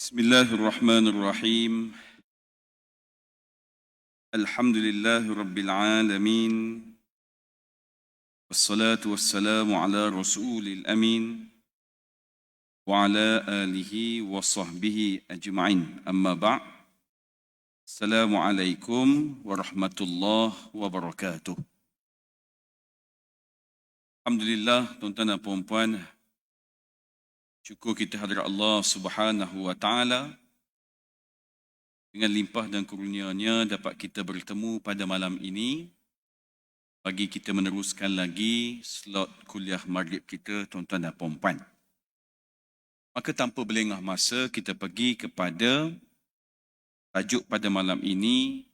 Bismillahirrahmanirrahim. Alhamdulillahi Rabbil Alamin. Wassalatu wassalamu ala rasulil amin. Wa ala alihi wa sahbihi ajma'in. Amma ba' Assalamualaikum warahmatullahi wabarakatuh. Alhamdulillah, tuan-tuan dan puan-puan, syukur kita hadirat Allah Subhanahu wa taala. Dengan limpah dan kurnia-Nya dapat kita bertemu pada malam ini bagi kita meneruskan lagi slot kuliah maghrib kita, tuan-tuan dan puan-puan. Maka tanpa berlengah masa, kita pergi kepada tajuk pada malam ini,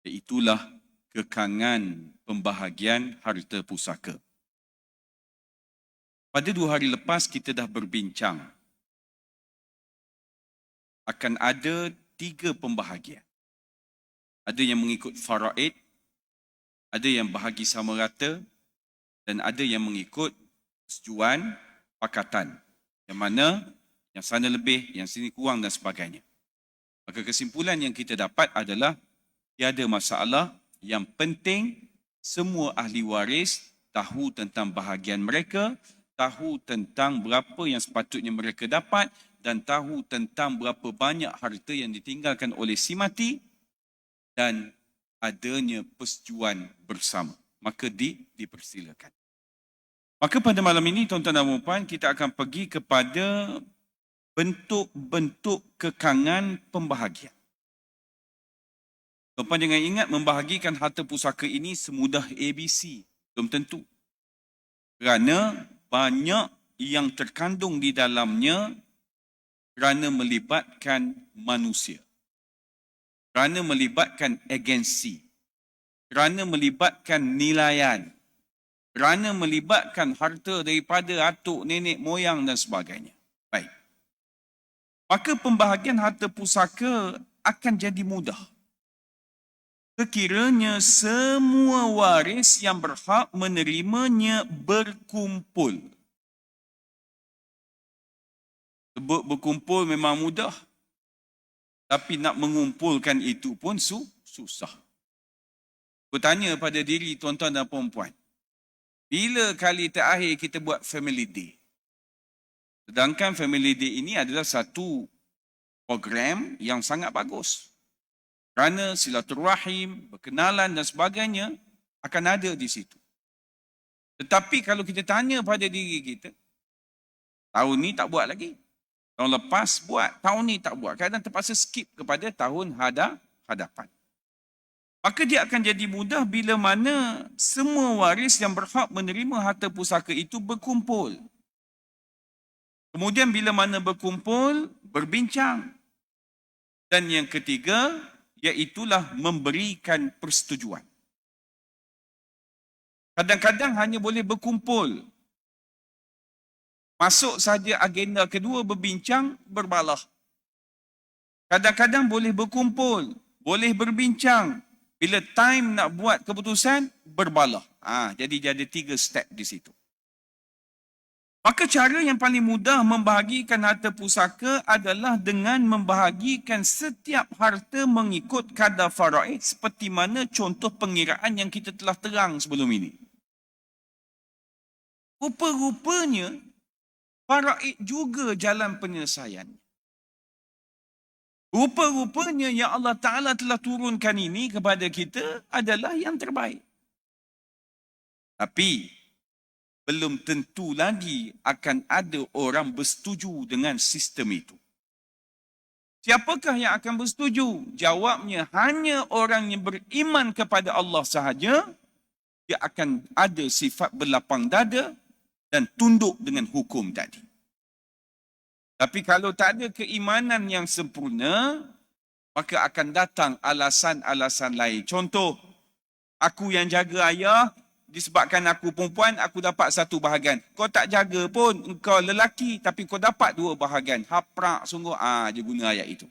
iaitulah kekangan pembahagian harta pusaka. Pada 2 hari lepas kita dah berbincang akan ada 3 pembahagian. Ada yang mengikut faraid, ada yang bahagi sama rata, dan ada yang mengikut persetujuan pakatan. Yang mana yang sana lebih, yang sini kurang dan sebagainya. Maka kesimpulan yang kita dapat adalah tiada masalah, yang penting semua ahli waris tahu tentang bahagian mereka, tahu tentang berapa yang sepatutnya mereka dapat, dan tahu tentang berapa banyak harta yang ditinggalkan oleh si mati, dan adanya persetujuan bersama. Maka dipersilakan. Maka pada malam ini, tuan-tuan dan puan, kita akan pergi kepada bentuk-bentuk kekangan pembahagian. Tuan-tuan jangan ingat membahagikan harta pusaka ini semudah ABC. Belum tentu. Kerana banyak yang terkandung di dalamnya kerana melibatkan manusia, kerana melibatkan agensi, kerana melibatkan nilaian, kerana melibatkan harta daripada atuk, nenek, moyang dan sebagainya. Baik. Maka pembahagian harta pusaka akan jadi mudah sekiranya semua waris yang berhak menerimanya berkumpul. Sebut berkumpul memang mudah, tapi nak mengumpulkan itu pun susah. Bertanya pada diri tuan-tuan dan puan-puan, bila kali terakhir kita buat family day? Sedangkan family day ini adalah satu program yang sangat bagus. Kerana silaturahim, berkenalan dan sebagainya akan ada di situ. Tetapi kalau kita tanya pada diri kita, tahun ni tak buat lagi. Tahun lepas buat, tahun ni tak buat. Kadang terpaksa skip kepada tahun hadapan. Maka dia akan jadi mudah bila mana semua waris yang berhak menerima harta pusaka itu berkumpul. Kemudian bila mana berkumpul, berbincang. Dan yang ketiga, iaitulah memberikan persetujuan. Kadang-kadang hanya boleh berkumpul. Masuk saja agenda kedua, berbincang, berbalah. Kadang-kadang boleh berkumpul, boleh berbincang. Bila time nak buat keputusan, berbalah. Jadi dia ada 3 step di situ. Maka cara yang paling mudah membahagikan harta pusaka adalah dengan membahagikan setiap harta mengikut kadar faraid seperti mana contoh pengiraan yang kita telah terang sebelum ini. Rupa-rupanya faraid juga jalan penyelesaian. Rupa-rupanya yang Allah Ta'ala telah turunkan ini kepada kita adalah yang terbaik. Tapi belum tentu lagi akan ada orang bersetuju dengan sistem itu. Siapakah yang akan bersetuju? Jawabnya hanya orang yang beriman kepada Allah sahaja. Dia akan ada sifat berlapang dada dan tunduk dengan hukum tadi. Tapi kalau tak ada keimanan yang sempurna, maka akan datang alasan-alasan lain. Contoh, aku yang jaga ayah, disebabkan aku perempuan, aku dapat 1 bahagian. Kau tak jaga pun, engkau lelaki, tapi kau dapat 2 bahagian. Haprak sungguh, dia guna ayat itu.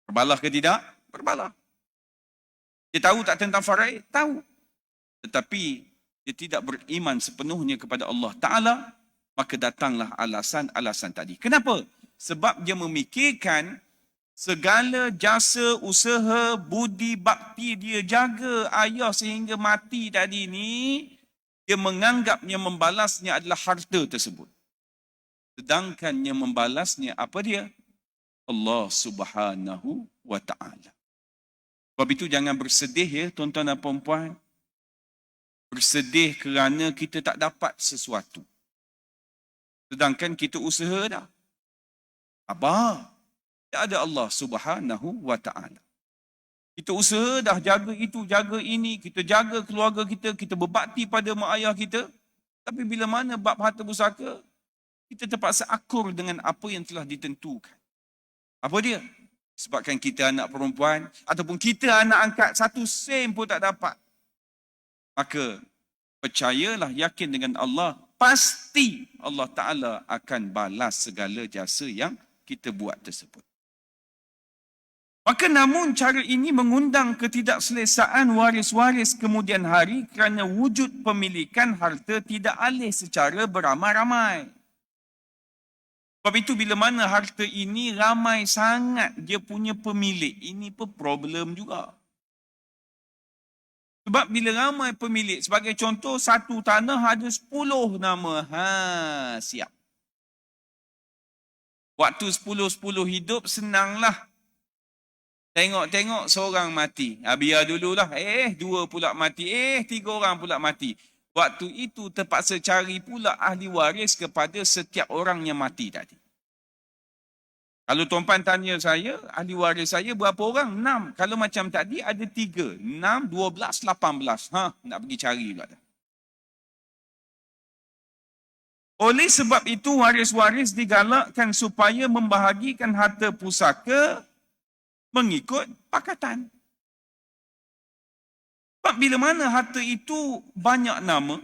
Berbalah ke tidak? Berbalah. Dia tahu tak tentang faraid? Tahu. Tetapi dia tidak beriman sepenuhnya kepada Allah Ta'ala, maka datanglah alasan-alasan tadi. Kenapa? Sebab dia memikirkan segala jasa, usaha, budi, bakti dia jaga ayah sehingga mati tadi ni, dia menganggapnya membalasnya adalah harta tersebut. Sedangkan yang membalasnya apa dia? Allah Subhanahu wa ta'ala. Sebab itu jangan bersedih ya tuan-tuan dan puan-puan. Bersedih kerana kita tak dapat sesuatu. Sedangkan kita usaha dah. Apa? Tak ada Allah Subhanahu wa ta'ala. Kita usaha dah jaga itu, jaga ini, kita jaga keluarga kita, kita berbakti pada mak ayah kita. Tapi bila mana bab harta pusaka, kita terpaksa akur dengan apa yang telah ditentukan. Apa dia? Sebabkan kita anak perempuan ataupun kita anak angkat, satu sen pun tak dapat. Maka percayalah, yakin dengan Allah, pasti Allah Ta'ala akan balas segala jasa yang kita buat tersebut. Maka namun cara ini mengundang ketidakselesaan waris-waris kemudian hari kerana wujud pemilikan harta tidak alih secara beramai-ramai. Sebab itu bila mana harta ini ramai sangat dia punya pemilik, ini pun problem juga. Sebab bila ramai pemilik, sebagai contoh satu tanah ada 10 nama. Siap. Waktu 10-10 hidup senanglah. Tengok-tengok seorang mati. Biar dululah. 2 pula mati. 3 orang pula mati. Waktu itu terpaksa cari pula ahli waris kepada setiap orang yang mati tadi. Kalau tuan-puan tanya saya, ahli waris saya berapa orang? 6. Kalau macam tadi ada 3. 6, 12, 18. Nak pergi cari pula dah. Oleh sebab itu waris-waris digalakkan supaya membahagikan harta pusaka mengikut pakatan. Sebab bila mana harta itu banyak nama,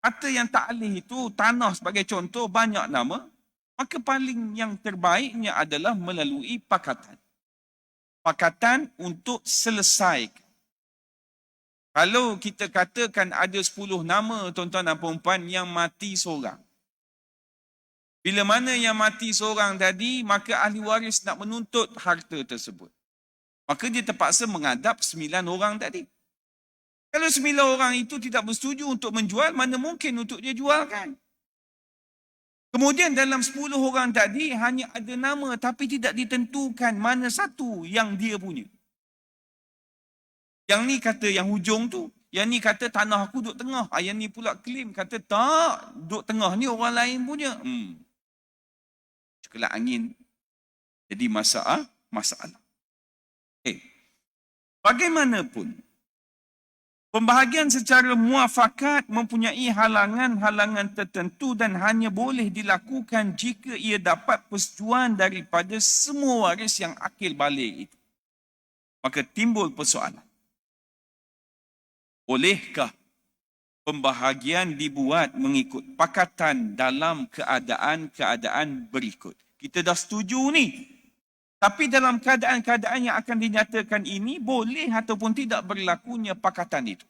harta yang tak alih itu, tanah sebagai contoh banyak nama, maka paling yang terbaiknya adalah melalui pakatan. Pakatan untuk selesaikan. Kalau kita katakan ada 10 nama tuan-tuan dan puan-puan yang mati seorang. Bila mana yang mati seorang tadi, maka ahli waris nak menuntut harta tersebut. Maka dia terpaksa menghadap 9 orang tadi. Kalau 9 orang itu tidak bersetuju untuk menjual, mana mungkin untuk dia jualkan. Kemudian dalam 10 orang tadi hanya ada nama tapi tidak ditentukan mana satu yang dia punya. Yang ni kata yang hujung tu, yang ni kata tanah aku duduk tengah. Yang ni pula claim kata tak, duduk tengah ni orang lain punya. Cekelat angin. Jadi masalah. Bagaimanapun, pembahagian secara muafakat mempunyai halangan-halangan tertentu dan hanya boleh dilakukan jika ia dapat persetujuan daripada semua waris yang akil balik itu. Maka timbul persoalan. Bolehkah pembahagian dibuat mengikut pakatan dalam keadaan-keadaan berikut? Kita dah setuju ni. Tapi dalam keadaan-keadaan yang akan dinyatakan ini, boleh ataupun tidak berlakunya pakatan itu.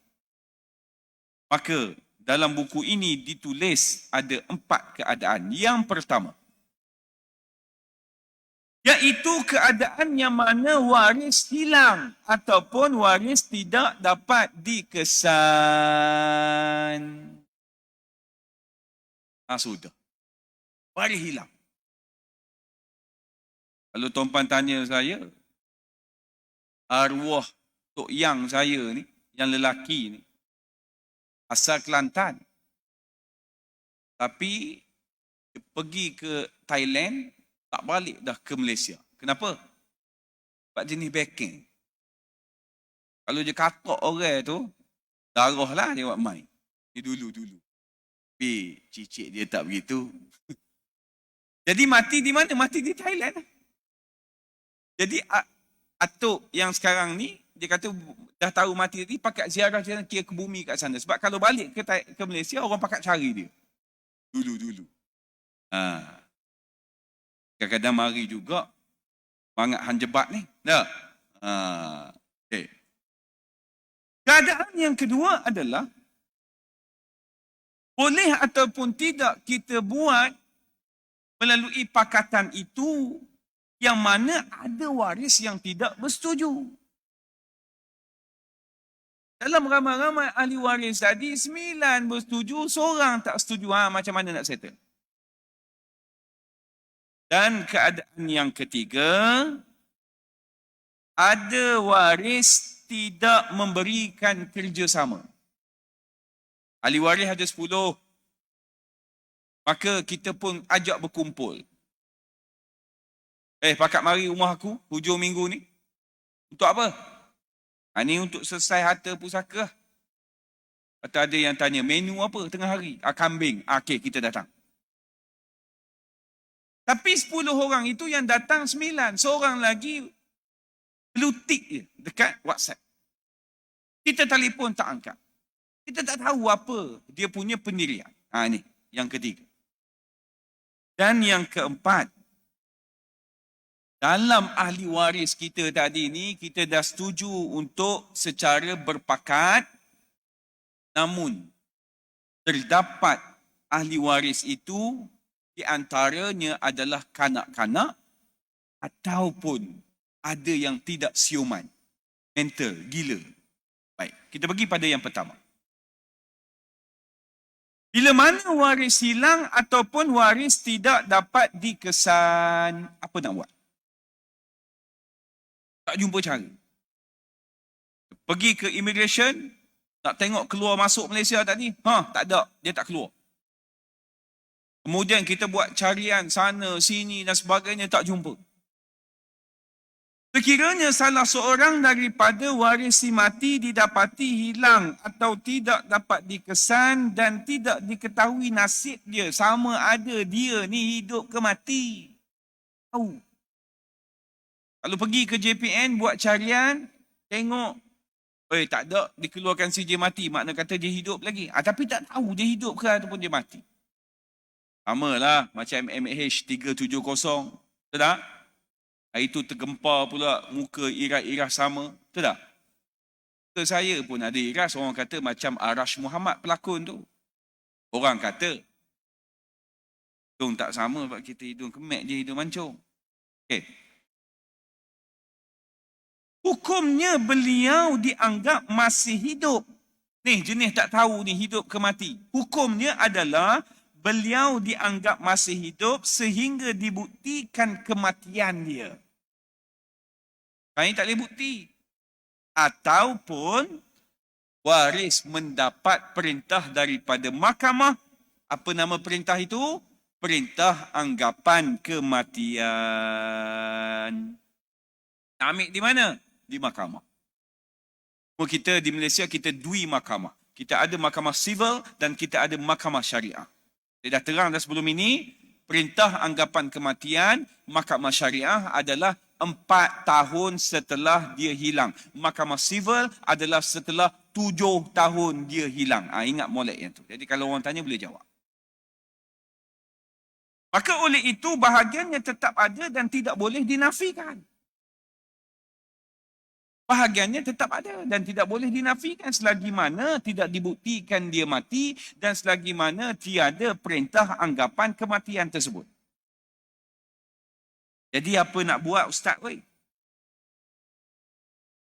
Maka dalam buku ini ditulis ada 4 keadaan. Yang pertama, iaitu keadaan yang mana waris hilang ataupun waris tidak dapat dikesan. Sudah. Waris hilang. Kalau tuan-puan tanya saya, arwah Tok Yang saya ni, yang lelaki ni, asal Kelantan. Tapi dia pergi ke Thailand, tak balik dah ke Malaysia. Kenapa? Sebab jenis backing. Kalau dia katok orang tu, darah lah dia buat main. Dia dulu-dulu. Tapi cicit dia tak begitu. Jadi mati di mana? Mati di Thailand. Jadi atuk yang sekarang ni, dia kata dah tahu mati tadi, pakat ziarah dia kira ke bumi kat sana. Sebab kalau balik ke Malaysia, orang pakat cari dia. Dulu-dulu. Kadang-kadang mari juga bangat hanjebat ni. Tak? Okay. Keadaan yang kedua adalah boleh ataupun tidak kita buat Melalui pakatan itu, yang mana ada waris yang tidak bersetuju. Dalam ramai-ramai ahli waris tadi, 9 bersetuju, seorang tak setuju. Macam mana nak settle? Dan keadaan yang ketiga, ada waris tidak memberikan kerjasama. Ahli waris ada 10. Maka kita pun ajak berkumpul. Pakat mari rumah aku hujung minggu ni. Untuk apa? Ini untuk selesai harta pusaka. Atau ada yang tanya, menu apa tengah hari? Kambing. Okey, kita datang. Tapi 10 orang itu yang datang 9. Seorang lagi blue tick je dekat WhatsApp. Kita telefon tak angkat. Kita tak tahu apa dia punya pendirian. Ini yang ketiga. Dan yang keempat, dalam ahli waris kita tadi ni, kita dah setuju untuk secara berpakat, namun terdapat ahli waris itu di antaranya adalah kanak-kanak ataupun ada yang tidak siuman, mental, gila. Baik, kita pergi pada yang pertama. Bila mana waris hilang ataupun waris tidak dapat dikesan, apa nak buat? Tak jumpa cara. Pergi ke immigration, nak tengok keluar masuk Malaysia tadi, tak ada, dia tak keluar. Kemudian kita buat carian sana, sini dan sebagainya, tak jumpa. Sekiranya salah seorang daripada warisi mati didapati hilang atau tidak dapat dikesan dan tidak diketahui nasib dia, sama ada dia ni hidup ke mati. Tahu. Kalau pergi ke JPN buat carian, tengok, tak ada, dikeluarkan CJ mati, makna kata dia hidup lagi. Tapi tak tahu dia hidup ke ataupun dia mati. Sama lah macam MMH 370. Betul tak? Hari itu tergempar pula, muka iras-iras sama. Betul tak? Ke saya pun ada iras, orang kata macam Arash Muhammad pelakon tu. Orang kata, hidung tak sama sebab kita hidung kemek je, hidung mancung. Okey. Hukumnya beliau dianggap masih hidup. Ni jenis tak tahu ni hidup ke mati. Hukumnya adalah beliau dianggap masih hidup sehingga dibuktikan kematian dia. Kami tak boleh bukti. Ataupun waris mendapat perintah daripada mahkamah. Apa nama perintah itu? Perintah anggapan kematian. Ambil di mana? Di mahkamah. Kita di Malaysia, kita dua mahkamah. Kita ada mahkamah sivil dan kita ada mahkamah syariah. Saya dah terang dah sebelum ini, perintah anggapan kematian, mahkamah syariah adalah 4 tahun setelah dia hilang. Mahkamah sivil adalah setelah 7 tahun dia hilang. Ingat molek yang tu. Jadi kalau orang tanya boleh jawab. Maka oleh itu bahagiannya tetap ada dan tidak boleh dinafikan. Bahagiannya tetap ada dan tidak boleh dinafikan selagi mana tidak dibuktikan dia mati dan selagi mana tiada perintah anggapan kematian tersebut. Jadi apa nak buat Ustaz?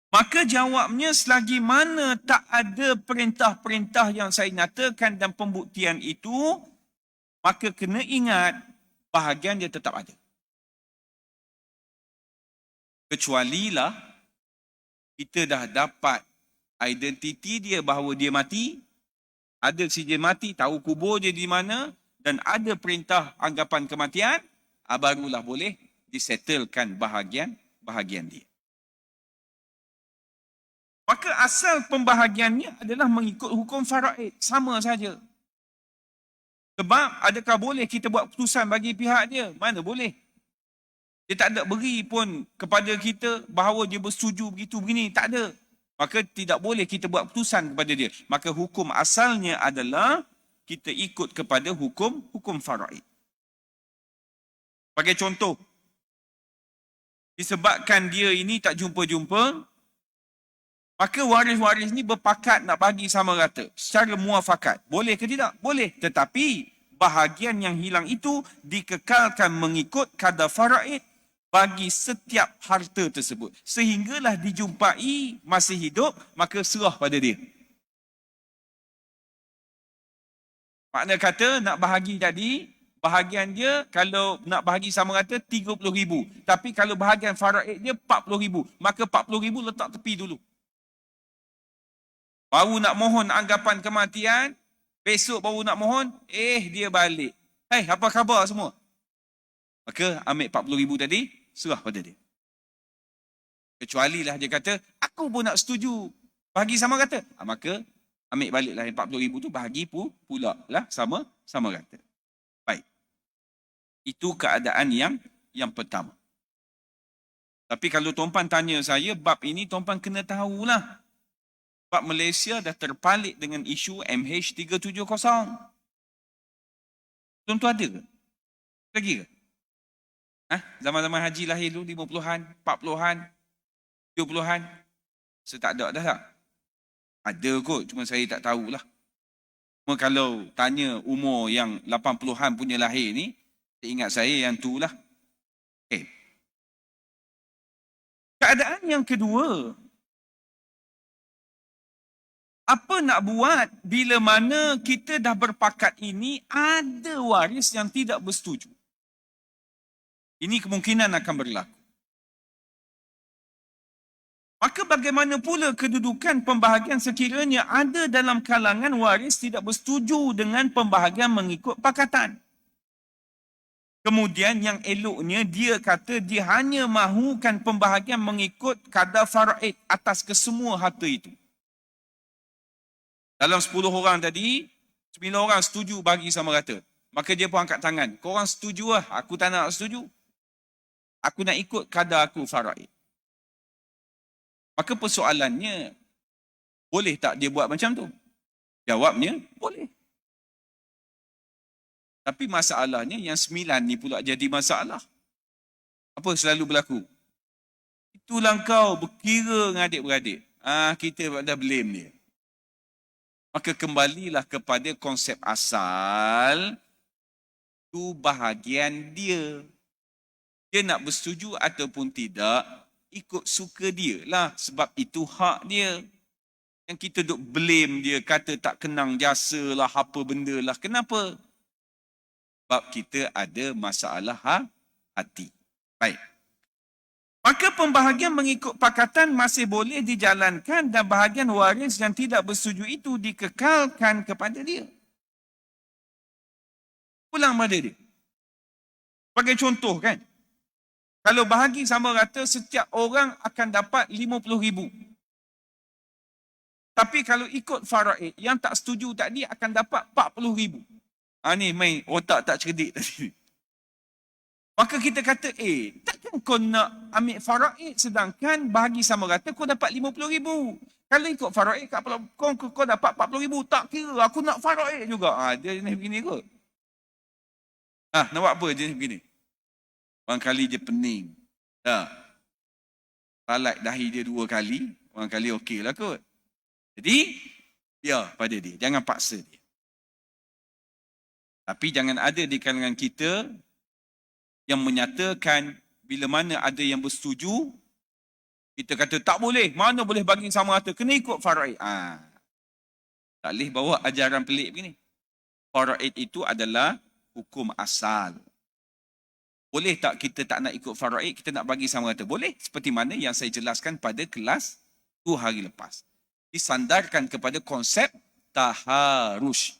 Maka jawabnya selagi mana tak ada perintah-perintah yang saya nyatakan dan pembuktian itu, maka kena ingat bahagian dia tetap ada. Kecualilah kita dah dapat identiti dia bahawa dia mati, ada CJ mati, tahu kubur dia di mana dan ada perintah anggapan kematian, barulah boleh disettlekan bahagian dia. Maka asal pembahagiannya adalah mengikut hukum faraid, sama saja. Sebab adakah boleh kita buat keputusan bagi pihak dia? Mana boleh. Dia tak ada beri pun kepada kita bahawa dia bersetuju begitu begini. Tak ada. Maka tidak boleh kita buat keputusan kepada dia. Maka hukum asalnya adalah kita ikut kepada hukum faraid. Sebagai contoh, disebabkan dia ini tak jumpa-jumpa, maka waris-waris ni berpakat nak bagi sama rata. Secara muafakat. Boleh ke tidak? Boleh. Tetapi bahagian yang hilang itu dikekalkan mengikut kadar faraid bagi setiap harta tersebut. Sehinggalah dijumpai masih hidup, maka serah pada dia. Makna kata nak bahagi tadi, bahagian dia kalau nak bahagi sama rata 30,000. Tapi kalau bahagian faraid dia 40,000. Maka 40,000 letak tepi dulu. Baru nak mohon anggapan kematian, besok baru nak mohon, dia balik. Hai, apa khabar semua? Maka ambil 40,000 tadi, serah pada dia. Kecuali lah dia kata, aku pun nak setuju bahagi sama rata. Maka ambil baliklah yang 40,000 tu, bahagi pula lah sama rata. Baik. Itu keadaan yang pertama. Tapi kalau tuan-puan tanya saya, bab ini tuan-puan kena tahulah. Bab Malaysia dah terpalit dengan isu MH370. Tuan-tuan ada ke? Lagi ke? Zaman-zaman haji lahir dulu 50-an, 40-an, 70-an. Saya tak ada dah tak? Ada kot, cuma saya tak tahulah. Cuma kalau tanya umur yang 80-an punya lahir ni, saya ingat saya yang tu lah. Okay. Keadaan yang kedua, apa nak buat bila mana kita dah berpakat ini ada waris yang tidak bersetuju? Ini kemungkinan akan berlaku. Maka bagaimana pula kedudukan pembahagian sekiranya ada dalam kalangan waris tidak bersetuju dengan pembahagian mengikut pakatan? Kemudian yang eloknya dia kata dia hanya mahukan pembahagian mengikut kadar faraid atas kesemua harta itu. Dalam 10 orang tadi, 9 orang setuju bagi sama rata. Maka dia pun angkat tangan. Korang setuju lah, aku tak nak setuju. Aku nak ikut kadar aku faraid. Maka persoalannya, boleh tak dia buat macam tu? Jawabnya, boleh. Tapi masalahnya yang 9 ni pula jadi masalah. Apa selalu berlaku? Itulah kau berkira dengan adik-beradik. Kita dah blame dia. Maka kembalilah kepada konsep asal, itu bahagian dia. Dia nak bersetuju ataupun tidak, ikut suka dia lah. Sebab itu hak dia. Yang kita duk blame dia, kata tak kenang jasa lah, apa benda lah. Kenapa? Sebab kita ada masalah hati. Baik. Maka pembahagian mengikut pakatan masih boleh dijalankan dan bahagian waris yang tidak bersetuju itu dikekalkan kepada dia. Pulang pada dia. Sebagai contoh kan, kalau bahagi sama rata setiap orang akan dapat 50,000. Tapi kalau ikut faraid, yang tak setuju tadi akan dapat 40,000. Ni main otak tak cerdik tadi. Maka kita kata, takkan kau nak ambil faraid sedangkan bahagi sama rata kau dapat 50,000. Kalau ikut faraid kau dapat 40,000. Tak kira, aku nak faraid juga. Dia jenis begini kot. Nak buat apa jenis begini? Orang kali dia pening. Palat dahi dia 2 kali, orang kali okey lah kot. Jadi, biar pada dia. Jangan paksa dia. Tapi jangan ada di kalangan kita yang menyatakan bila mana ada yang bersetuju, kita kata tak boleh. Mana boleh bagi sama rata? Kena ikut faraid. Tak boleh bawa ajaran pelik begini. Faraid itu adalah hukum asal. Boleh tak kita tak nak ikut faraid, kita nak bagi sama rata? Boleh. Seperti mana yang saya jelaskan pada kelas 2 hari lepas. Disandarkan kepada konsep taharus.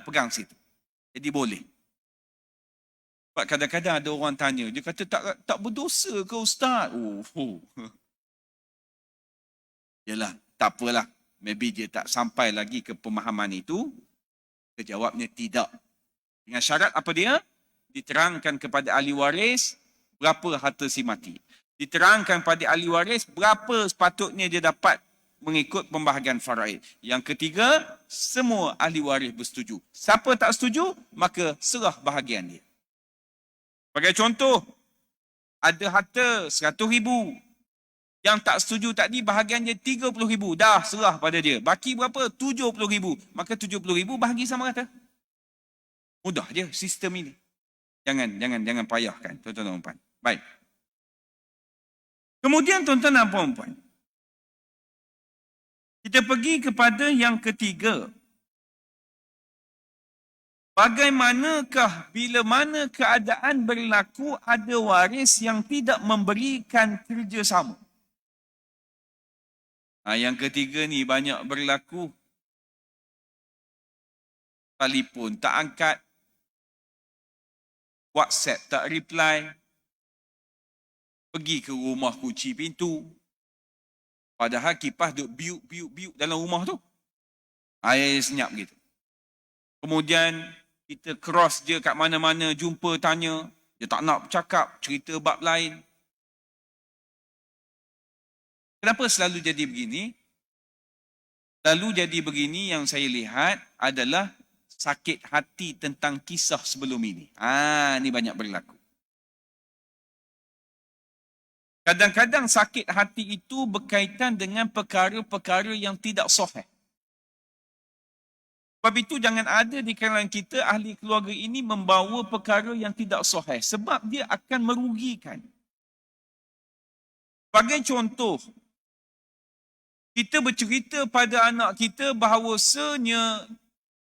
Pegang situ. Jadi boleh. Sebab kadang-kadang ada orang tanya, dia kata tak berdosa ke Ustaz? Yalah, tak apalah. Maybe dia tak sampai lagi ke pemahaman itu. Dia jawabnya tidak. Dengan syarat apa dia? Diterangkan kepada ahli waris berapa harta si mati. Diterangkan pada ahli waris berapa sepatutnya dia dapat mengikut pembahagian faraid. Yang ketiga, semua ahli waris bersetuju. Siapa tak setuju, maka serah bahagian dia. Sebagai contoh, ada harta 100,000. Yang tak setuju tadi bahagian dia 30,000. Dah serah pada dia. Baki berapa? 70,000. Maka 70,000 bahagi sama rata. Mudah je sistem ini. Jangan payahkan, tuan-tuan dan puan. Baik. Kemudian tuan-tuan dan puan, kita pergi kepada yang ketiga. Bagaimanakah bila mana keadaan berlaku ada waris yang tidak memberikan kerjasama? Yang ketiga ni banyak berlaku. Telefon tak angkat. WhatsApp tak reply. Pergi ke rumah kunci pintu. Padahal kipas duk biuk dalam rumah tu. Air senyap gitu. Kemudian kita cross je kat mana-mana, jumpa, tanya. Dia tak nak bercakap, cerita bab lain. Kenapa selalu jadi begini? Selalu jadi begini yang saya lihat adalah sakit hati tentang kisah sebelum ini. Ini banyak berlaku. Kadang-kadang sakit hati itu berkaitan dengan perkara-perkara yang tidak sahih. Sebab itu jangan ada di kalangan kita ahli keluarga ini membawa perkara yang tidak sahih. Sebab dia akan merugikan. Sebagai contoh, kita bercerita pada anak kita bahawasanya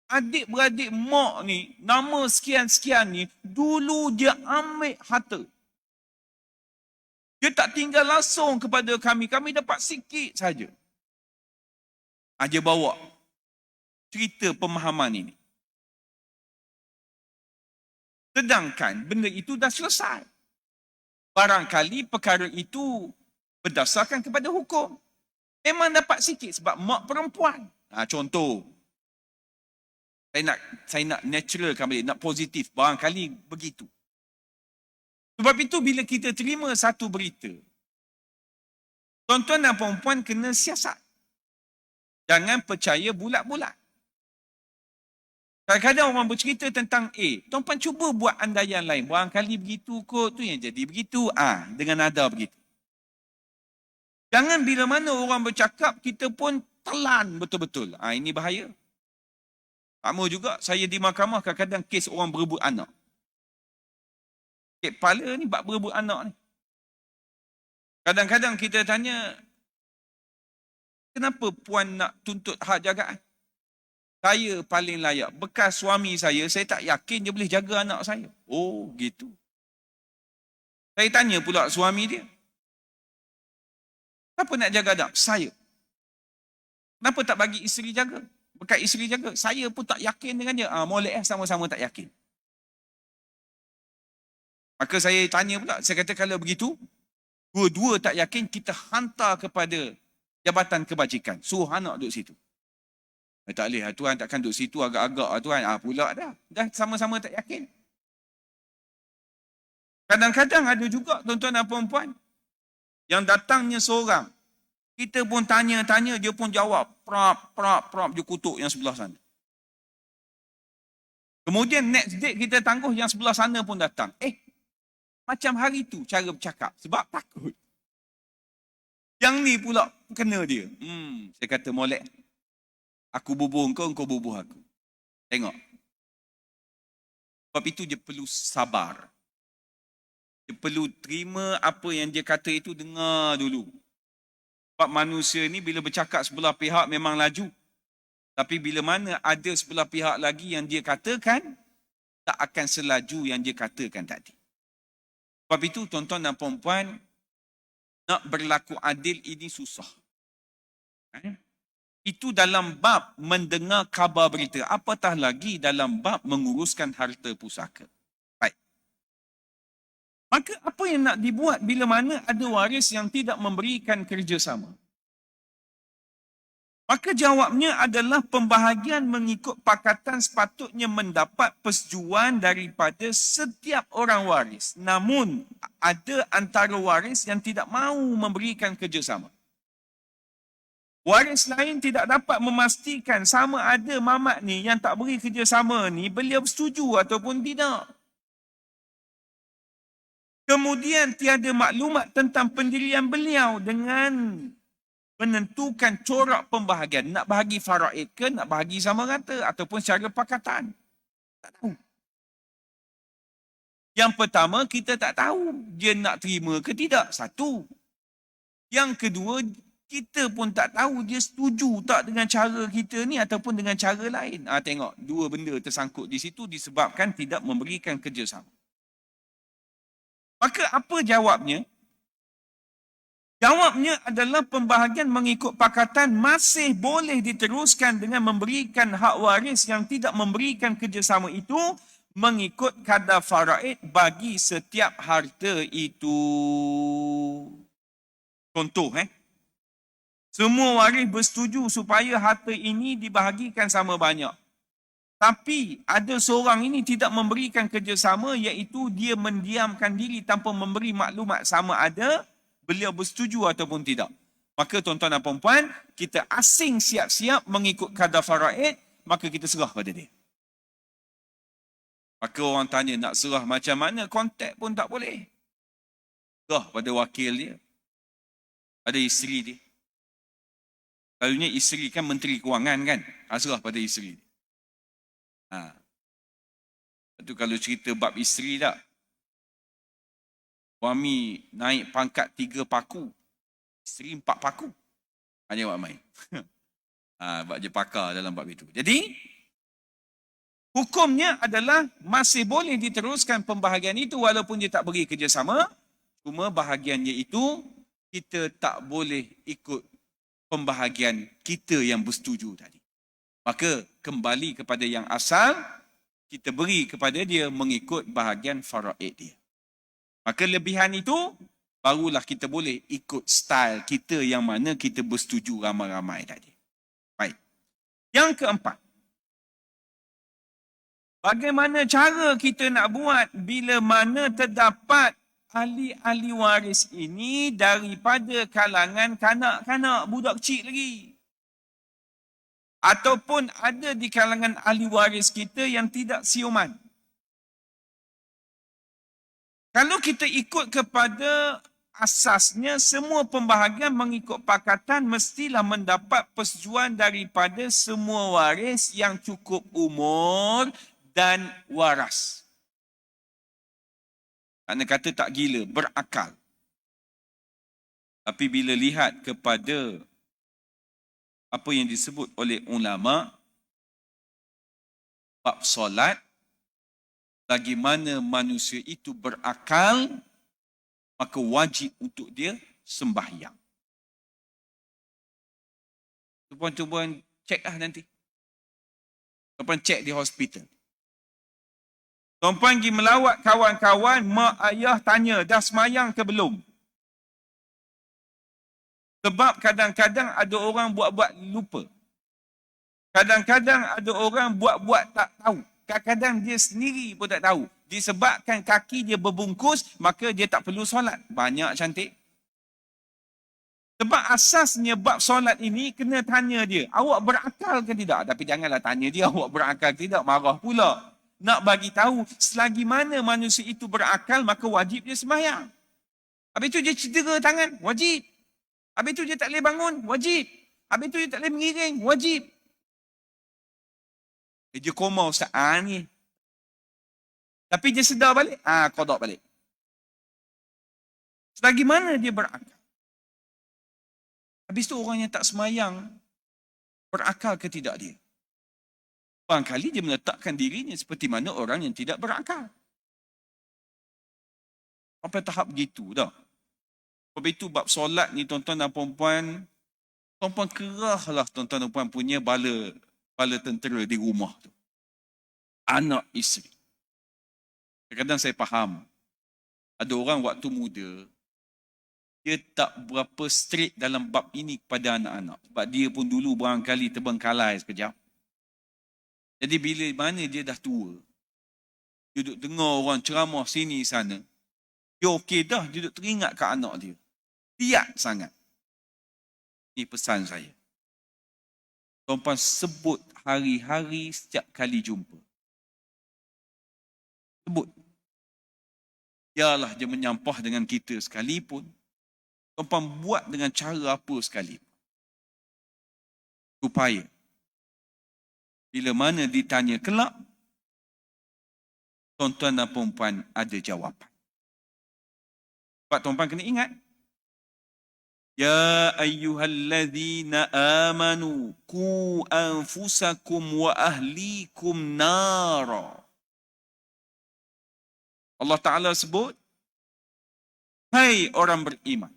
adik-beradik mak ni, nama sekian-sekian ni, dulu dia ambil harta. Dia tak tinggal langsung kepada kami. Kami dapat sikit saja. Dia bawa cerita pemahaman ini. Sedangkan benda itu dah selesai. Barangkali perkara itu berdasarkan kepada hukum. Memang dapat sikit sebab mak perempuan. Contoh. Saya nak naturalkan balik, nak positif. Barangkali begitu. Sebab itu bila kita terima satu berita, tuan-tuan dan puan-puan kena siasat. Jangan percaya bulat-bulat. Kadang-kadang orang bercerita tentang A. Tuan-puan cuba buat andaian lain. Barangkali begitu kot, tu yang jadi begitu. Dengan nada begitu. Jangan bila mana orang bercakap, kita pun telan betul-betul. Ini bahaya. Sama juga, saya di mahkamah kadang-kadang kes orang berebut anak. Kepala ni bab berebut anak ni. Kadang-kadang kita tanya, kenapa puan nak tuntut hak jagaan? Saya paling layak. Bekas suami saya tak yakin dia boleh jaga anak saya. Oh, gitu. Saya tanya pula suami dia. Kenapa nak jaga anak? Saya. Kenapa tak bagi isteri jaga? Bekas isteri jaga. Saya pun tak yakin dengan dia. Molek sama-sama tak yakin. Maka saya tanya pula. Saya kata kalau begitu, dua-dua tak yakin, kita hantar kepada Jabatan Kebajikan. Suruh anak duduk situ. Tak boleh, tuan takkan duduk situ agak-agak tuan. Pula dah. Dah sama-sama tak yakin. Kadang-kadang ada juga tuan-tuan dan puan-puan yang datangnya seorang. Kita pun tanya-tanya, dia pun jawab. Prap, dia kutuk yang sebelah sana. Kemudian next date kita tangguh yang sebelah sana pun datang. Macam hari tu cara bercakap. Sebab takut. Yang ni pula kena dia. Saya kata molek. Aku bubuh engkau bubuh aku. Tengok. Sebab itu dia perlu sabar. Dia perlu terima apa yang dia kata itu, dengar dulu. Sebab manusia ni bila bercakap sebelah pihak memang laju. Tapi bila mana ada sebelah pihak lagi yang dia katakan, tak akan selaju yang dia katakan tadi. Sebab itu tuan-tuan dan puan-puan, nak berlaku adil ini susah. Itu dalam bab mendengar khabar berita. Apatah lagi dalam bab menguruskan harta pusaka. Baik. Maka apa yang nak dibuat bila mana ada waris yang tidak memberikan kerjasama? Maka jawabnya adalah pembahagian mengikut pakatan sepatutnya mendapat persetujuan daripada setiap orang waris. Namun ada antara waris yang tidak mahu memberikan kerjasama. Waris lain tidak dapat memastikan sama ada mamat ni yang tak beri kerjasama ni beliau bersetuju ataupun tidak. Kemudian tiada maklumat tentang pendirian beliau dengan menentukan corak pembahagian. Nak bahagi faraid ke, nak bahagi sama rata ataupun secara pakatan. Tak tahu. Yang pertama, kita tak tahu dia nak terima ke tidak. Satu. Yang kedua, kita pun tak tahu dia setuju tak dengan cara kita ni ataupun dengan cara lain. Tengok, dua benda tersangkut di situ disebabkan tidak memberikan kerjasama. Maka apa jawabnya? Jawabnya adalah pembahagian mengikut pakatan masih boleh diteruskan dengan memberikan hak waris yang tidak memberikan kerjasama itu mengikut kadar faraid bagi setiap harta itu. Contoh, semua waris bersetuju supaya harta ini dibahagikan sama banyak. Tapi ada seorang ini tidak memberikan kerjasama, iaitu dia mendiamkan diri tanpa memberi maklumat sama ada beliau bersetuju ataupun tidak. Maka tuan-tuan dan puan-puan, kita asing siap-siap mengikut kadar faraid, maka kita serah pada dia. Maka orang tanya nak serah macam mana, kontak pun tak boleh. Serah pada wakil dia. Ada isteri dia. Selalunya isteri kan menteri kewangan kan. Serah pada isteri dia. Itu kalau cerita bab isteri tak. Suami naik pangkat 3 paku. Isteri 4 paku. Hanya buat main. Sebab dia pakar dalam bab itu. Jadi, hukumnya adalah masih boleh diteruskan pembahagian itu walaupun dia tak beri kerjasama. Cuma bahagiannya itu, kita tak boleh ikut pembahagian kita yang bersetuju tadi. Maka kembali kepada yang asal, kita beri kepada dia mengikut bahagian faraid dia. Maka lebihan itu, barulah kita boleh ikut style kita yang mana kita bersetuju ramai-ramai tadi. Baik. Yang keempat. Bagaimana cara kita nak buat bila mana terdapat ahli-ahli waris ini daripada kalangan kanak-kanak, budak kecil lagi. Ataupun ada di kalangan ahli waris kita yang tidak siuman. Kalau kita ikut kepada asasnya, semua pembahagian mengikut pakatan mestilah mendapat persetujuan daripada semua waris yang cukup umur dan waras. Kerana kata tak gila, berakal. Tapi bila lihat kepada apa yang disebut oleh ulama, bab solat, bagaimana manusia itu berakal, maka wajib untuk dia sembahyang. Tuan-tuan cek nanti. Tuan cek di hospital. Tuan pergi melawat kawan-kawan, mak ayah tanya, dah semayang ke belum? Sebab kadang-kadang ada orang buat-buat lupa. Kadang-kadang ada orang buat-buat tak tahu. Kadang-kadang dia sendiri pun tak tahu. Disebabkan kaki dia berbungkus, maka dia tak perlu solat. Banyak cantik. Sebab asasnya bab solat ini kena tanya dia, awak berakal ke tidak? Tapi janganlah tanya dia, awak berakal ke tidak? Marah pula. Nak bagi tahu, selagi mana manusia itu berakal, maka wajib dia sembahyang. Habis itu dia cedera tangan, wajib. Habis itu dia tak boleh bangun, wajib. Habis itu dia tak boleh mengiring, wajib. Dia koma ustaz, ni. Tapi dia sedar balik, qada balik. Selagi mana dia berakal. Habis itu orang yang tak semayang, berakal ke tidak dia? Barangkali dia meletakkan dirinya seperti mana orang yang tidak berakal. Sampai tahap begitu dah. Sebab itu bab solat ni tuan-tuan dan puan-puan, tuan-puan kerahlah tuan-tuan dan puan punya bala tentera di rumah tu. Anak isteri. Kadang-kadang saya faham, ada orang waktu muda, dia tak berapa strict dalam bab ini kepada anak-anak. Sebab dia pun dulu barangkali terbengkalai sekejap. Jadi bila mana dia dah tua, dia duduk dengar orang ceramah sini sana, dia okey dah, dia duduk teringat ke anak dia. Tiat sangat. Ini pesan saya. Tuan-tuan sebut hari-hari setiap kali jumpa. Sebut. Biarlah dia menyampah dengan kita sekalipun. Tuan-tuan buat dengan cara apa sekalipun. Supaya bila mana ditanya kelak, tuan-tuan dan puan ada jawapan. Sebab tuan-puan kena ingat, Ya ayyuhallazina amanu ku anfusakum wa ahlikum nara. Allah Ta'ala sebut, hai orang beriman,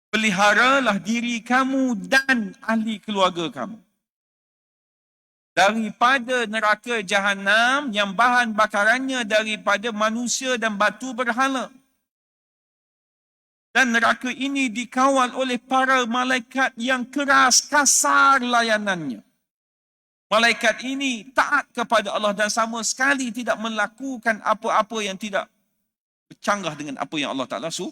peliharalah diri kamu dan ahli keluarga kamu daripada neraka Jahannam yang bahan bakarannya daripada manusia dan batu berhala. Dan neraka ini dikawal oleh para malaikat yang keras, kasar layanannya. Malaikat ini taat kepada Allah dan sama sekali tidak melakukan apa-apa yang tidak bercanggah dengan apa yang Allah Ta'ala suruh.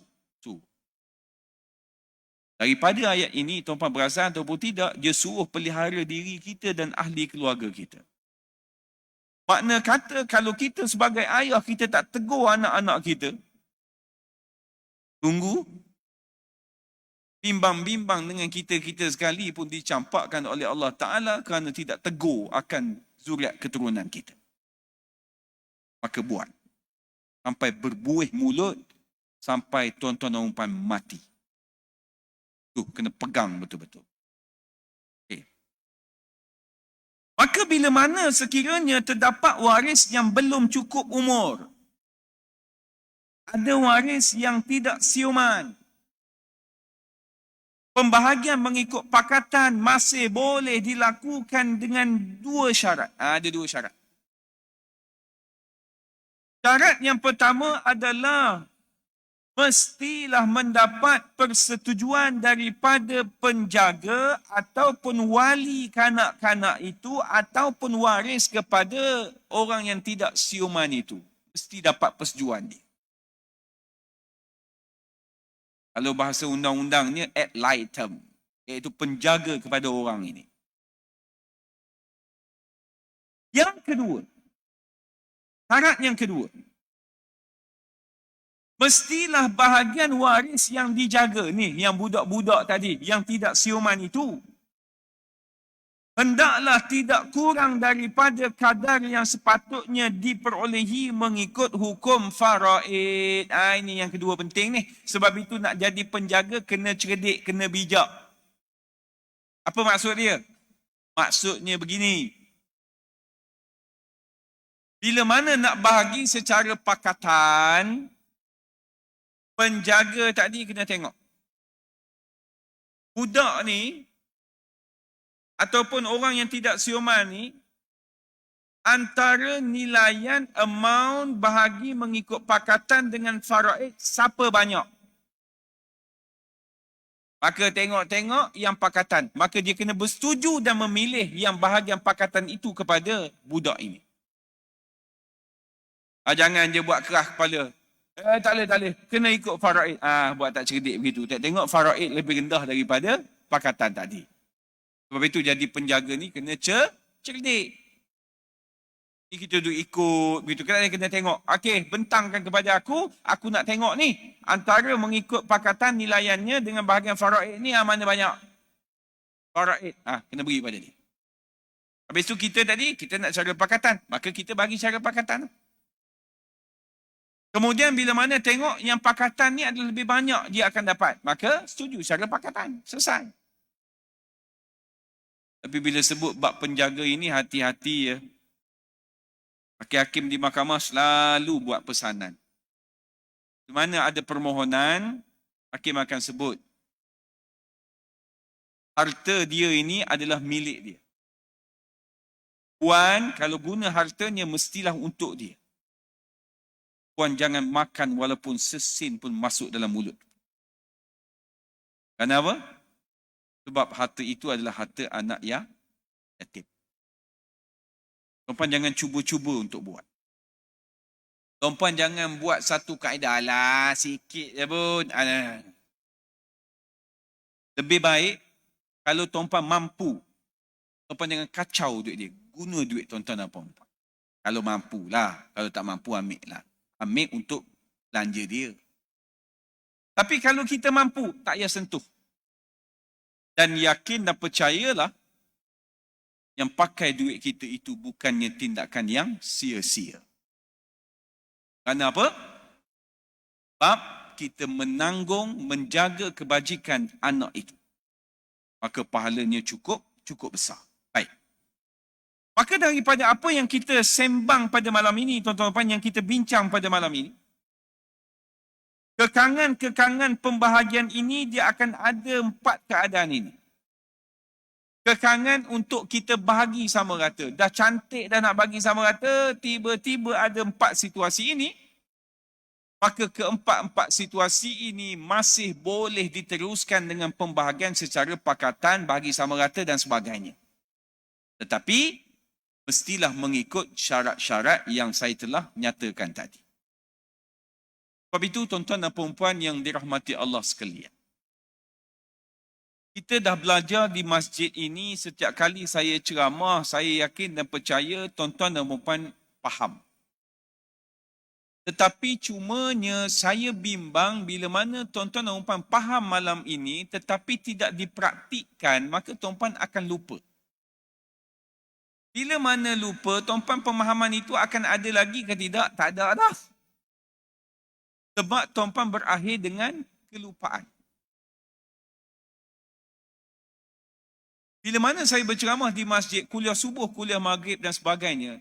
Daripada ayat ini, tuan-tuan perasan ataupun tidak, dia suruh pelihara diri kita dan ahli keluarga kita. Makna kata, kalau kita sebagai ayah, kita tak tegur anak-anak kita, tunggu, bimbang-bimbang dengan kita-kita sekali pun dicampakkan oleh Allah Ta'ala kerana tidak tegur akan zuriat keturunan kita. Maka buat. Sampai berbuih mulut, sampai tuan-tuan dan puan mati. Tu kena pegang betul-betul. Okay. Maka bila mana sekiranya terdapat waris yang belum cukup umur, ada waris yang tidak siuman, pembahagian mengikut pakatan masih boleh dilakukan dengan dua syarat. Ada dua syarat. Syarat yang pertama adalah mestilah mendapat persetujuan daripada penjaga ataupun wali kanak-kanak itu ataupun waris kepada orang yang tidak siuman itu. Mesti dapat persetujuan dia. Kalau bahasa undang-undangnya ad litem, iaitu penjaga kepada orang ini. Yang kedua, syarat yang kedua, mestilah bahagian waris yang dijaga ni, yang budak-budak tadi, yang tidak siuman itu, hendaklah tidak kurang daripada kadar yang sepatutnya diperolehi mengikut hukum faraid. Ini yang kedua penting ni. Sebab itu nak jadi penjaga kena cerdik, kena bijak. Apa maksud dia? Maksudnya begini. Bila mana nak bahagi secara pakatan, penjaga tadi kena tengok. Budak ni, ataupun orang yang tidak siuman ni, antara nilaian amount bahagi mengikut pakatan dengan faraid, siapa banyak? Maka tengok-tengok yang pakatan. Maka dia kena bersetuju dan memilih yang bahagian pakatan itu kepada budak ini. Jangan je buat keras kepala. Tak boleh. Kena ikut faraid. Buat tak cerdik begitu. Tengok faraid lebih rendah daripada pakatan tadi. Sebab itu jadi penjaga ni kena cerdik. Ni kita duduk ikut begitu. Kena tengok. Okey, bentangkan kepada aku nak tengok ni. Antara mengikut pakatan nilaiannya dengan bahagian faraid ni, mana banyak? Faraid. Kena beri pada dia. Habis tu kita nak cara pakatan. Maka kita bagi cara pakatan. Kemudian bila mana tengok yang pakatan ni adalah lebih banyak dia akan dapat. Maka setuju cara pakatan. Selesai. Tapi bila sebut bab penjaga ini, hati-hati ya. Hakim-hakim di mahkamah selalu buat pesanan. Di mana ada permohonan, hakim akan sebut harta dia ini adalah milik dia. Puan, kalau guna hartanya mestilah untuk dia. Puan jangan makan walaupun sesin pun masuk dalam mulut. Kenapa? Sebab harta itu adalah harta anak yang yatim. Tuan-puan jangan cuba-cuba untuk buat. Tuan-puan jangan buat satu kaedah. Alah, sikit je pun. Lebih baik kalau tuan-puan mampu. Tuan-puan jangan kacau duit dia. Guna duit tuan-tuan dan puan-puan. Kalau mampulah. Kalau tak mampu, ambil lah. Ambil untuk belanja dia. Tapi kalau kita mampu, tak payah sentuh. Dan yakin dan percayalah, yang pakai duit kita itu bukannya tindakan yang sia-sia. Kerana apa? Sebab kita menanggung, menjaga kebajikan anak itu. Maka pahalanya cukup besar. Baik. Maka daripada apa yang kita sembang pada malam ini, tuan-tuan dan puan, yang kita bincang pada malam ini, kekangan-kekangan pembahagian ini dia akan ada 4 keadaan ini. Kekangan untuk kita bahagi sama rata. Dah cantik dah nak bagi sama rata, tiba-tiba ada 4 situasi ini, maka keempat-empat situasi ini masih boleh diteruskan dengan pembahagian secara pakatan, bahagi sama rata dan sebagainya. Tetapi, mestilah mengikut syarat-syarat yang saya telah nyatakan tadi. Sebab itu, tuan-tuan dan puan-puan yang dirahmati Allah sekalian, kita dah belajar di masjid ini, setiap kali saya ceramah, saya yakin dan percaya tuan-tuan dan puan-puan faham. Tetapi cumanya saya bimbang bila mana tuan-tuan dan puan-puan faham malam ini tetapi tidak dipraktikkan, maka tuan-puan akan lupa. Bila mana lupa, tuan-puan pemahaman itu akan ada lagi ke tidak? Tak ada dah. Sebab tuan-puan berakhir dengan kelupaan. Bila mana saya berceramah di masjid, kuliah subuh, kuliah maghrib dan sebagainya,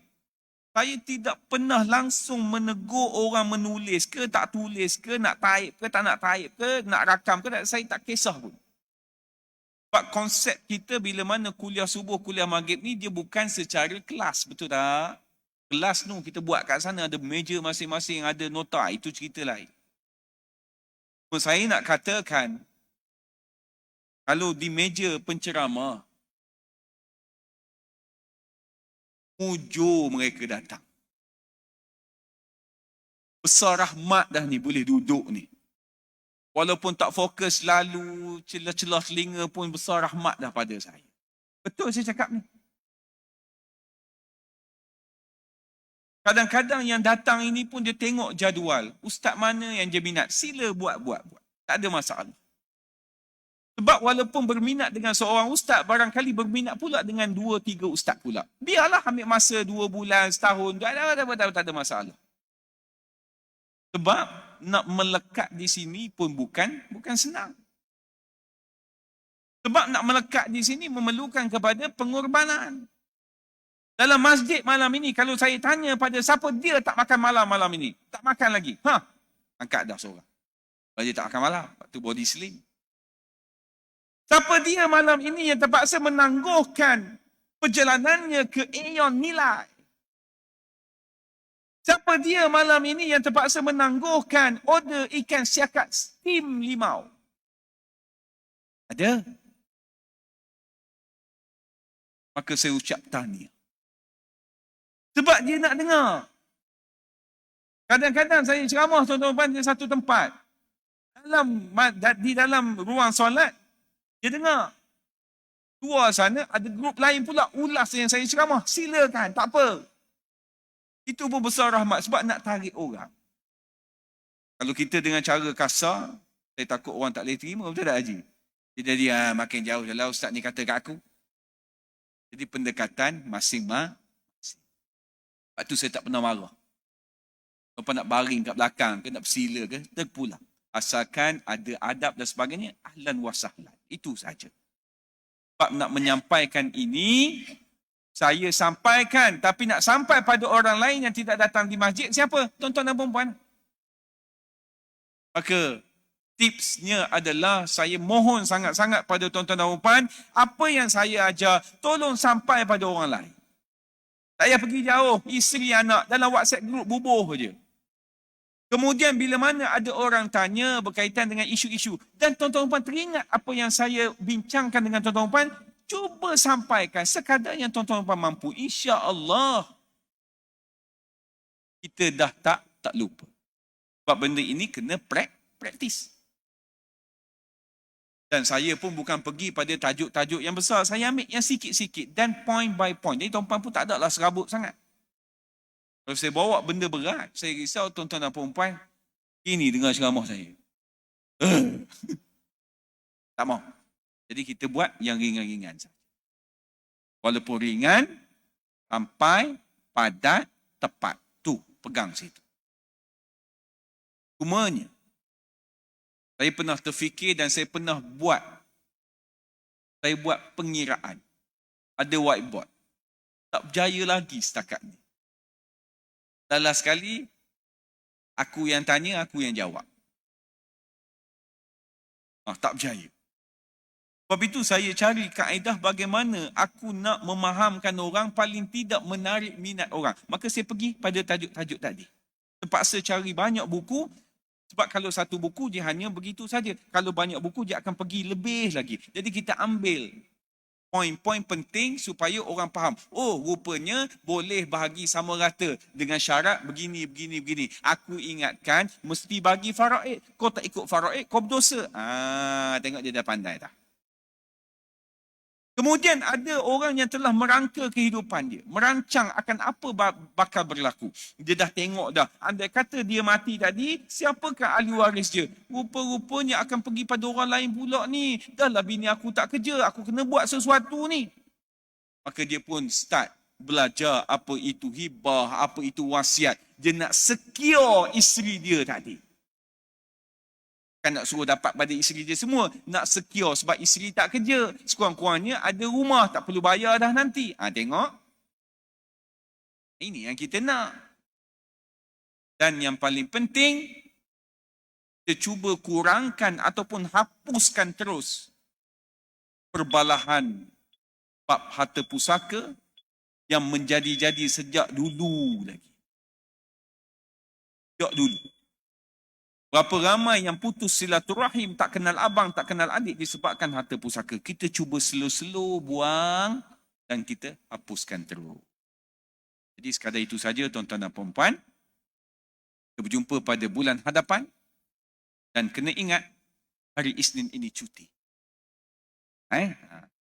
saya tidak pernah langsung menegur orang menulis ke, tak tulis ke, nak taip ke, tak nak taip ke, nak rakam ke, saya tak kisah pun. Sebab konsep kita bila mana kuliah subuh, kuliah maghrib ni, dia bukan secara kelas, betul tak? Kelas tu kita buat kat sana, ada meja masing-masing, ada nota, itu cerita lain. Saya nak katakan, kalau di meja penceramah, mujur mereka datang. Besar rahmat dah ni boleh duduk ni. Walaupun tak fokus lalu, celah-celah telinga pun besar rahmat dah pada saya. Betul saya cakap ni. Kadang-kadang yang datang ini pun dia tengok jadual. Ustaz mana yang dia minat? Sila buat. Tak ada masalah. Sebab walaupun berminat dengan seorang ustaz, barangkali berminat pula dengan 2-3 ustaz pula. Biarlah ambil masa 2 bulan, setahun, tak ada masalah. Sebab nak melekat di sini pun bukan senang. Sebab nak melekat di sini memerlukan kepada pengorbanan. Dalam masjid malam ini, kalau saya tanya pada siapa dia tak makan malam ini, tak makan lagi. Angkat dah seorang. Sebab dia tak makan malam, waktu body slim. Siapa dia malam ini yang terpaksa menangguhkan perjalanannya ke Aeon Nilai? Siapa dia malam ini yang terpaksa menangguhkan order ikan siakat steam limau? Ada. Maka saya ucap tahniah. Sebab dia nak dengar. Kadang-kadang saya ceramah tuan-tuan di satu tempat. Di dalam ruang solat, dia dengar. Luar sana ada grup lain pula ulas yang saya ceramah. Silakan, tak apa. Itu pun besar rahmat sebab nak tarik orang. Kalau kita dengan cara kasar, saya takut orang tak boleh terima, betul tak Haji? Jadi makin jauh je lah ustaz ni kata kat aku. Jadi pendekatan masing-masing. Lepas tu saya tak pernah marah. Apa nak baring kat belakang ke, nak bersila ke, terpulang. Asalkan ada adab dan sebagainya, ahlan wa sahlan. Itu saja. Sebab nak menyampaikan ini, saya sampaikan. Tapi nak sampai pada orang lain yang tidak datang di masjid, siapa? Tuan-tuan dan puan-puan. Maka, tipsnya adalah saya mohon sangat-sangat pada tuan-tuan dan puan-puan, apa yang saya ajar, tolong sampai pada orang lain. Tak payah pergi jauh, isteri anak, dalam WhatsApp group bubuh je. Kemudian bila mana ada orang tanya berkaitan dengan isu-isu, dan tuan-tuan puan teringat apa yang saya bincangkan dengan tuan-tuan puan, cuba sampaikan sekadar yang tuan-tuan puan mampu. Insya-Allah kita dah tak lupa. Sebab benda ini kena praktis. Dan saya pun bukan pergi pada tajuk-tajuk yang besar, saya ambil yang sikit-sikit dan point by point. Jadi tuan-tuan pun tak adalah serabut sangat. Kalau saya bawa benda berat, saya risau tuan-tuan dan puan-puan, ini dengar ceramah saya. Tak mau. Jadi kita buat yang ringan-ringan saja. Walaupun ringan, sampai, padat, tepat. Tu, pegang situ. Cumanya, saya pernah terfikir dan saya pernah buat pengiraan. Ada whiteboard. Tak berjaya lagi setakat ni. Dalam sekali, aku yang tanya, aku yang jawab. Tak berjaya. Sebab itu saya cari kaedah bagaimana aku nak memahamkan orang, paling tidak menarik minat orang. Maka saya pergi pada tajuk-tajuk tadi. Terpaksa cari banyak buku, sebab kalau satu buku dia hanya begitu saja. Kalau banyak buku dia akan pergi lebih lagi. Jadi kita ambil poin-poin penting supaya orang faham. Oh, rupanya boleh bahagi sama rata dengan syarat begini. Aku ingatkan mesti bagi faraid. Kau tak ikut faraid, kau berdosa. Tengok dia dah pandai dah. Kemudian ada orang yang telah merangka kehidupan dia. Merancang akan apa bakal berlaku. Dia dah tengok dah. Andai kata dia mati tadi, siapakah ahli waris dia? Rupa-rupanya akan pergi pada orang lain pula ni. Dahlah bini aku tak kerja, aku kena buat sesuatu ni. Maka dia pun start belajar apa itu hibah, apa itu wasiat. Dia nak secure isteri dia tadi. Kan nak suruh dapat pada isteri dia semua. Nak secure sebab isteri tak kerja. Sekurang-kurangnya ada rumah, tak perlu bayar dah nanti. Tengok. Ini yang kita nak. Dan yang paling penting, kita cuba kurangkan ataupun hapuskan terus perbalahan bab harta pusaka yang menjadi-jadi sejak dulu lagi. Sejak dulu. Berapa ramai yang putus silaturahim, tak kenal abang, tak kenal adik disebabkan harta pusaka. Kita cuba slow-slow buang dan kita hapuskan terus. Jadi sekadar itu saja tuan-tuan dan puan-puan. Kita berjumpa pada bulan hadapan dan kena ingat hari Isnin ini cuti.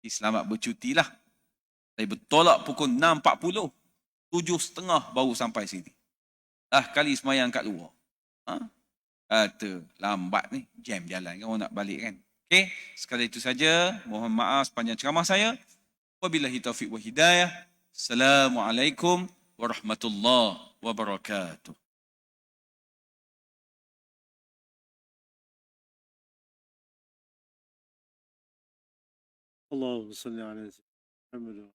Selamat bercuti lah. Saya bertolak pukul 6.40. 7.30 baru sampai sini. Kali semayang kat luar. Kata lambat ni, jam jalan kan orang nak balik kan. Okey, sekadar itu saja. Mohon maaf sepanjang ceramah saya. Wabillahi taufiq wa hidayah. Assalamualaikum warahmatullahi wabarakatuh. Allahumma salli ala Muhammad.